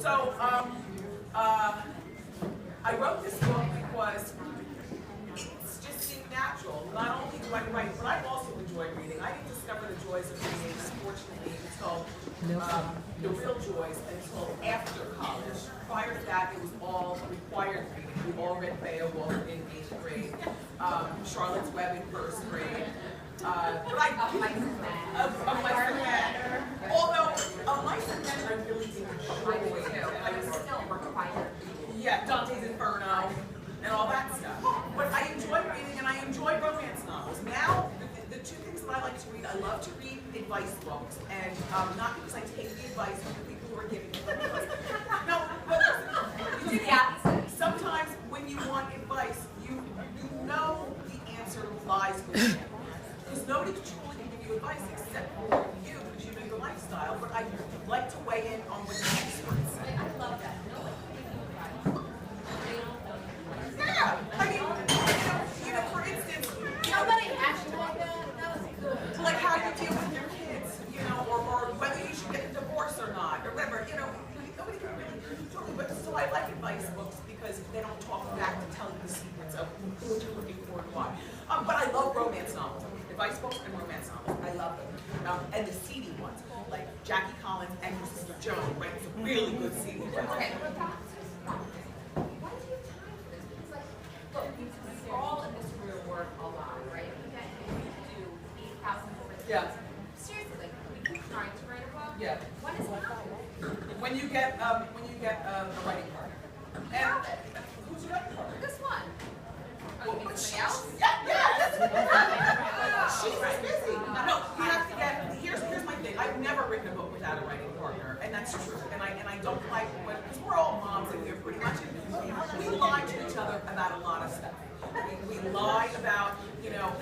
So I wrote this book because it's just seemed natural. Not only do I write, but I also enjoy reading. I didn't discover the joys of reading, unfortunately, until the real joys until after college. Prior to that, it was all required reading. We all read Beowulf in 8th grade, Charlotte's Web in 1st grade. But a Mice and Men. Although a Mice and Men I really didn't enjoy. I was still required. Yeah, Dante's Inferno and all that stuff. But I enjoy reading and I enjoy romance novels. Now, the two things that I like to read, I love to read advice books, and not because I take the advice from the people who are giving it. No, but sometimes when you want advice, you know the answer lies within. Because nobody truly can give you advice except for you, because you know your lifestyle. But I like to weigh in on what the experts say. I love that. Yeah, I mean, for instance, nobody asked you like that. That was good. Like how you deal with your kids, or whether you should get a divorce or not, or whatever, nobody can really tell you. But so I like advice books because they don't talk back to tell you the secrets of who you're looking for and why. But I love romance novels. Advice books and romance novels. I love them. And the seedy ones, like Jackie Collins and her sister Joan, right? It's a really good seedy one. Okay. Why do you time for this? Because look, we all in this career work a lot, right? You do 8,000 different things. Yeah. Seriously, we keep trying to write a book. Yeah. When is it happening? When you get a writing partner. And who's your writing partner? This one. Oh, you mean somebody else? She's busy. No, you have to get. Here's my thing. I've never written a book without a writing partner, and that's true. And I don't like when, because we're all moms in here pretty much. We lie to each other about a lot of stuff. We lie about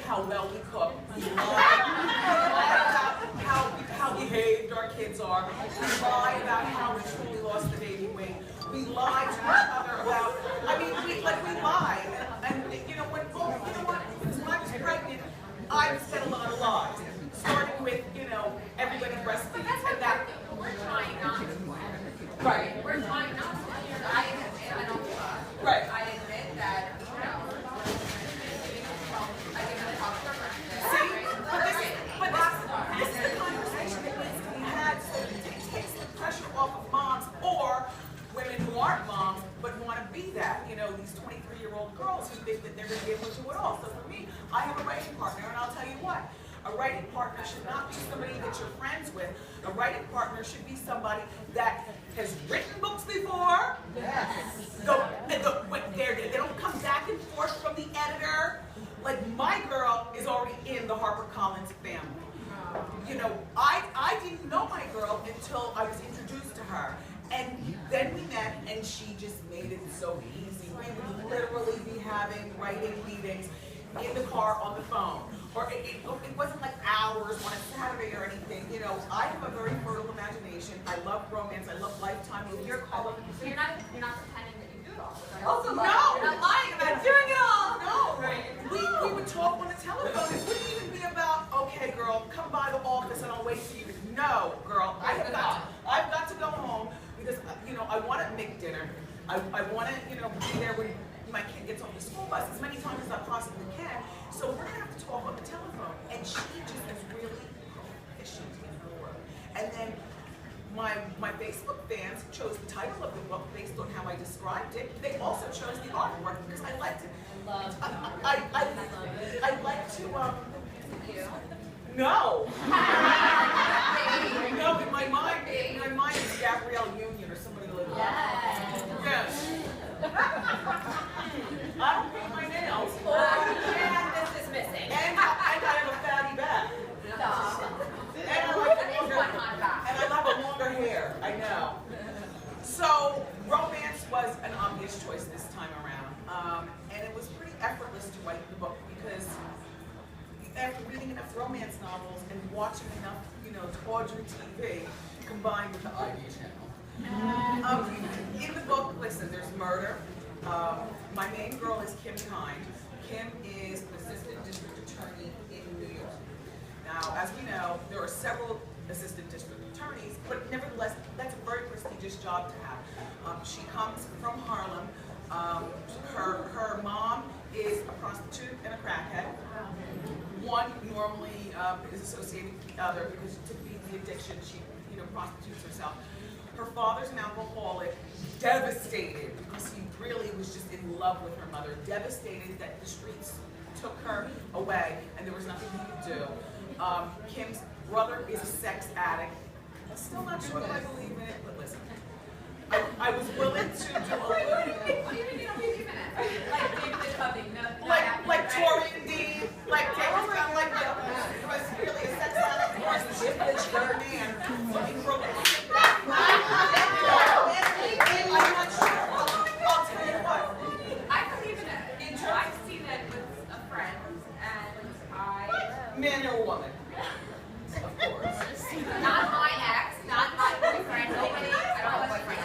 how well we cook. We lie about how behaved our kids are. We lie about how we truly lost the baby weight. We lie to each other about. I mean, we lie. And when I was pregnant, I said a lot of lies, starting with, everybody breastfeeds and that. We're trying not to. Right. We're trying not to. I admit, I don't Right. I admit that, I think I'm talking See, but this is the conversation that needs to be had, so it takes the pressure off of moms or women who aren't moms but want to be that. These 23-year-old girls who think that they're going to be able to do it all. So for me, I have a writing partner, and I'll tell you what. A writing partner should not be somebody that you're friends with. A writing partner should be somebody that has written books before. Yes. They don't come back and forth from the editor. Like my girl is already in the HarperCollins family. I didn't know my girl until I was introduced to her. And then we met, and she just made it so easy. We would literally be having writing meetings in the car on the phone. Or it wasn't like hours on a Saturday or anything. I have a very fertile imagination. I love romance. I love Lifetime. You'll hear all of So you're not pretending that you do it all. No. You're not lying about doing it all. No. We would talk on the telephone. It wouldn't even be about, okay, girl, come by the office and I'll wait for you. No, girl, I've got to go home because I want to make dinner. I want to be there when my kid gets off the school bus as many times as I possibly can. So we're gonna have to talk on the telephone, and she just is really proficient in her work. And then my Facebook fans chose the title of the book based on how I described it. They also chose the artwork because I liked it. I like to No. No, in my mind it's Gabrielle Union or somebody like that. Yes. I don't paint my nails. And this is missing. And I have a fatty back. And I like a longer hair. I know. So romance was an obvious choice this time around. And it was pretty effortless to write the book because after reading enough romance novels and watching enough, tawdry TV combined with the ID channel. In the book, listen, there's murder. My main girl is Kim Kind. Kim is an assistant district attorney in New York. Now, as we know, there are several assistant district attorneys, but nevertheless, that's a very prestigious prestigious job to have. She comes from Harlem. Her mom is a prostitute and a crackhead. One normally is associated with the other because to beat the addiction, she prostitutes herself. Her father's an alcoholic, devastated because he really was just in love with her mother, devastated that the streets took her away and there was nothing he could do. Kim's brother is a sex addict. I'm still not sure that I believe in it, but listen. I was willing to do a little bit. Like Tori and Dean, like David Brown, like it was really a sex addict, or a shit bitch, younger man, fucking broke it. I'm not sure. I'll tell you what. I believe in it. I've seen it with a friend, and Man or woman? Of course. not my ex, not my boyfriend, nobody, I don't have boyfriend,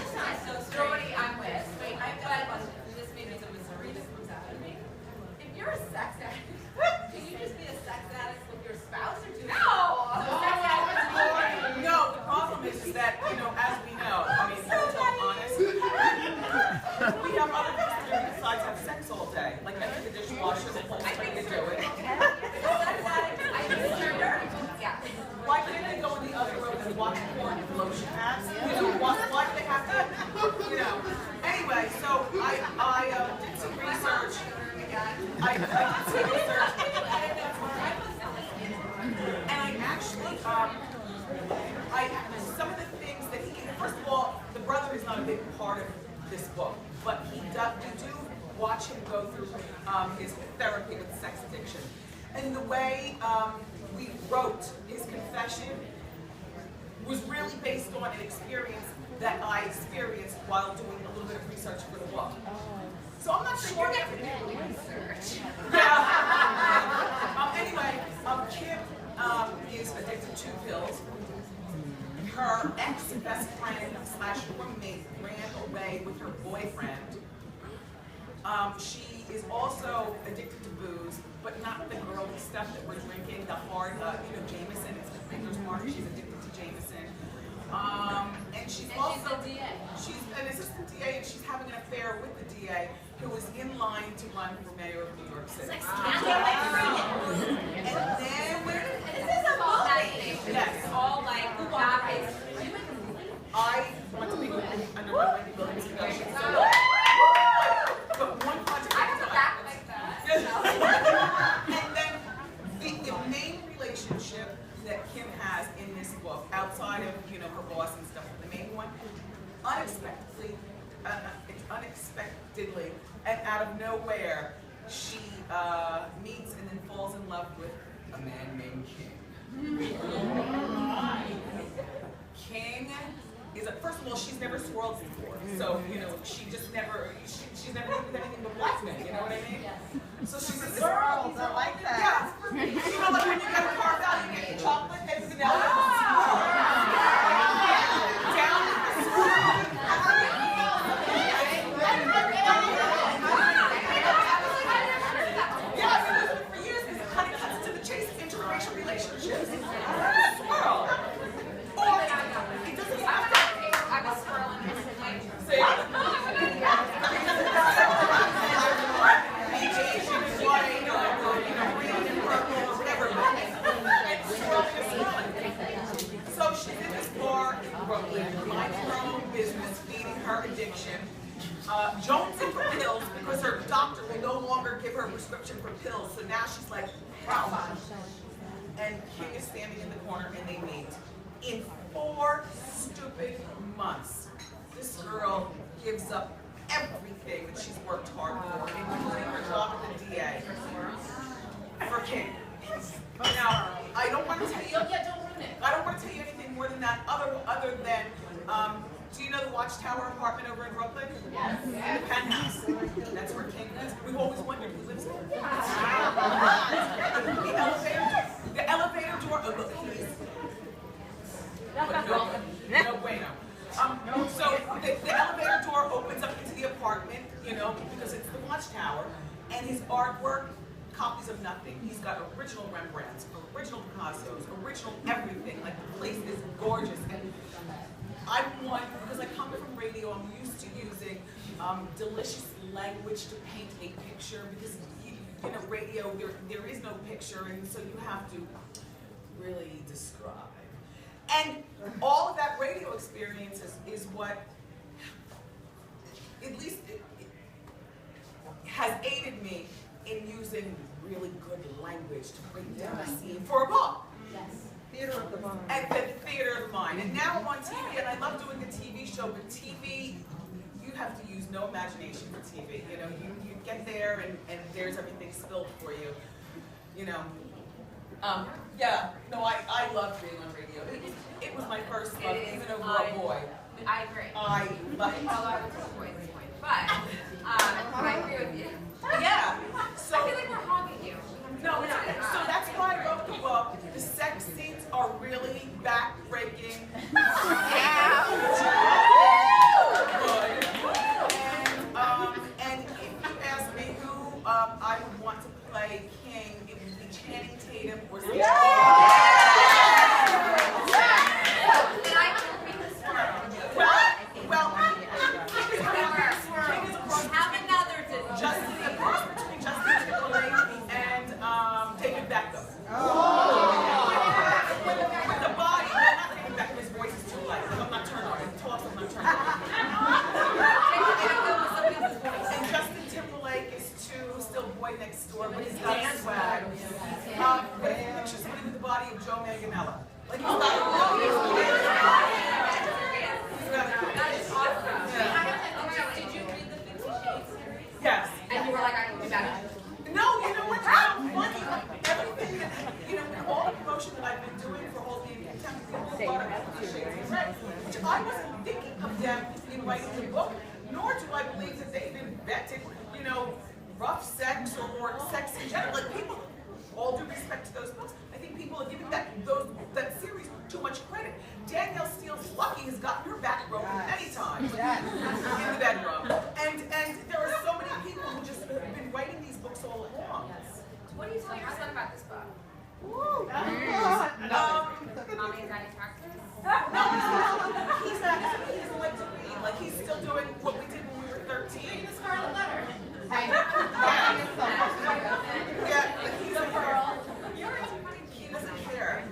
nobody I'm with. But this maybe is a Missouri that comes out of me. If you're a sex addict, can you just be a sex addict with your spouse or do you? No! No, the problem is that, as we know, I mean, to be honest, we have other things to do besides have sex all day. Like empty the dishwasher, the whole thing to do it. Why can't they go in the other room and watch porn and lotion ads? Why do they have to, Anyway, so I did some research. I did some research. And I actually, some of the things that first of all, the brother is not a big part of this book, but we do watch him go through his therapy with sex addiction. And the way we wrote his confession was really based on an experience that I experienced while doing a little bit of research for the book. So I'm not sure that research. Yeah. Anyway, Kim is addicted to pills. Her ex-best friend / roommate ran away with her boyfriend. She is also addicted to booze, but not the girly stuff that we're drinking, the hard, Jameson. It's the Finger's Mark. She's addicted to Jameson. And she's also she's an assistant DA, and she's having an affair with the DA, who is in line to run for mayor of New York City. It's like and then this is all that yes, it's all like topics. I want to be under Wendy Williams Has. But one project I have a back like that. And then the main relationship that Kim has in this book, outside of her boss and stuff, the main one, unexpectedly and out of nowhere, she meets and then falls in love with a man named King. King is first of all, she's never swirled before, so she just never she's never been with anything but black men. You know what I mean? So she's a Girls are like that. Yeah, like when you get a car value, you get chocolate and vanilla. Down in the swirl. Yeah, for years, this honey cuts to the chase of interracial relationships. Swirl. Or it doesn't have to. I was scrolling recently. Say Asian is white, green and purple, or whatever. And swirling is swirling. So she's in this bar in Brooklyn, minding her own business, feeding her addiction. Jonesing for pills because her doctor will no longer give her a prescription for pills. So now she's like, wow. And King is standing in the corner and they meet. In 4 stupid months, this girl gives up everything that she's worked hard for, including her job at the DA, for King. Now, I don't want to tell you. Don't ruin it. I don't want to tell you anything more than that, other than, do you know the Watchtower apartment over in Brooklyn? Yes. The penthouse. That's where King lives. We've always wondered who lives there. The elevator door. Oh, look, please. But no bueno. So the elevator door opens up into the apartment, because it's the Watchtower, and his artwork, copies of nothing. He's got original Rembrandts, original Picassos, original everything. Like the place is gorgeous. And I'm one, because I come delicious language to paint a picture, because you know, radio, there is no picture, and so you have to really describe. And all of that radio experience is what, at least it has aided me in using really good language to break down a scene for a book. Yes. Theater of the mind. And the theater of the mind. And now I'm on TV, and I love doing the TV show, but TV, you have to use no imagination for TV. You know, you get there and there's everything spilled for you. You know. Yeah, no, I love being on radio. It was my first love, even over a boy. I agree. I love it. Although I was a boy at this point. But I agree with you. Yeah. I So, feel like we're hogging you. no, it's okay. So that's why I wrote the book. The sex scenes are really back-breaking. And if you ask me who I would want to play King, it would be Channing Tatum or something. Have another Justin, the cross between Justin Timberlake and David Beckham. With the body, no, not David Beckham, his voice is too light. I'm not turned on. He talks, I'm not turned on. And Justin Timberlake is too, still boy next door, but he's got swag. But if you picture somebody with the body of Joe Manganiello, like he's got That is awesome. Did you read the 50 Shades series? yes. And you were like, I can do better. No, you know what's so funny? Everything that, you know, with all the promotion that I've been doing for all the attempts to get a lot of Shades Red, which I wasn't thinking of them in writing the book, nor do I believe that they've invented, you know, rough sex or sex in general. Like people, all due respect to those books, I think people are giving that series too much credit. Danielle Steele's Lucky has gotten her back broken many times in the bedroom. And there are so many people who just have been writing these books all along. What do you tell your son about this book? Mommy is any practice? No, he doesn't like to read. Like he's still doing what we did when we were 13. The Scarlet Letter. Yeah, but he doesn't care. He doesn't care.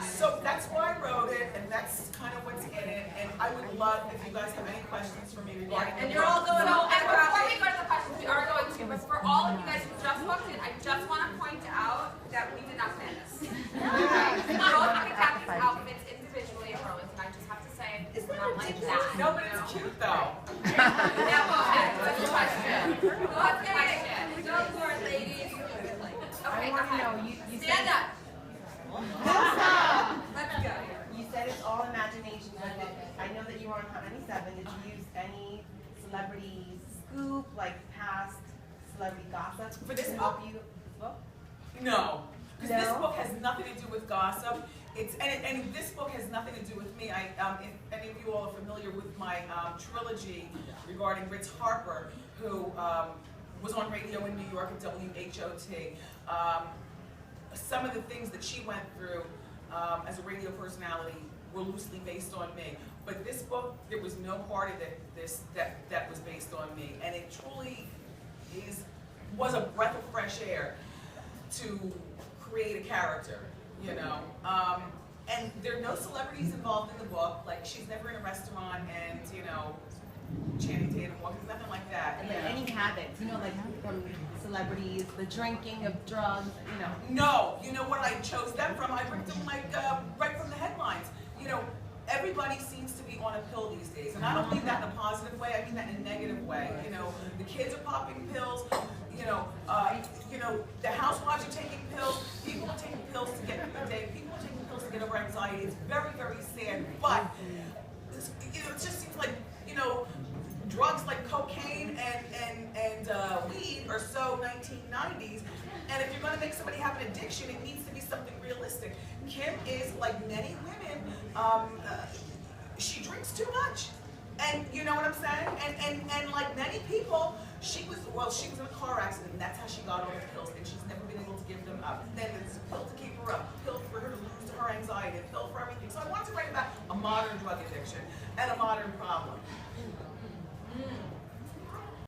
So that's why I wrote it, and that's kind of what's in it. And I would love if you guys have any questions for me regarding And the you're all book. going home. And before we go to the questions, we are going to. But for all of you guys who just walked in, I just want to point out that we did not plan this. We all picked out these outfits individually at Burlington. I just have to say, it's not like that. No, but it's cute though. Now go ahead. What's the question? What's the question? Go for it, ladies. Okay, go ahead. Stand up. Let's go. You said it's all imagination, but I know that you were on Hot 97. Did you use any celebrity scoop, like past celebrity gossip For this to book? help you with this book? No, because this No? book has nothing to do with gossip. And this book has nothing to do with me. If any of you all are familiar with my trilogy regarding Ritz Harper, who was on radio in New York at WHOT. Some of the things that she went through as a radio personality were loosely based on me. But this book, there was no part of it that was based on me, and it truly was a breath of fresh air to create a character, you know. And there are no celebrities involved in the book. Like she's never in a restaurant, and you know, Channing Tatum walking, nothing like that. And like any habits, you know, like from celebrities, the drinking of drugs, you know. No, you know what I chose them from? I ripped them like right from the headlines. You know, everybody seems to be on a pill these days, and I don't mean that in a positive way. I mean that in a negative way. You know, the kids are popping pills. You know, the housewives are taking pills. People are taking pills to get through the day. People are taking pills to get over anxiety. It's very, very sad. But it just seems like, you know, drugs like cocaine and weed are so 1990s. And if you're going to make somebody have an addiction, it needs to be something realistic. Kim is like many women. She drinks too much. And you know what I'm saying? And like many people, she was in a car accident, and that's how she got all the pills, and she's never been able to give them up. Then there's a pill to keep her up, a pill for her to lose her anxiety, a pill for everything. So I wanted to write about a modern drug addiction and a modern problem.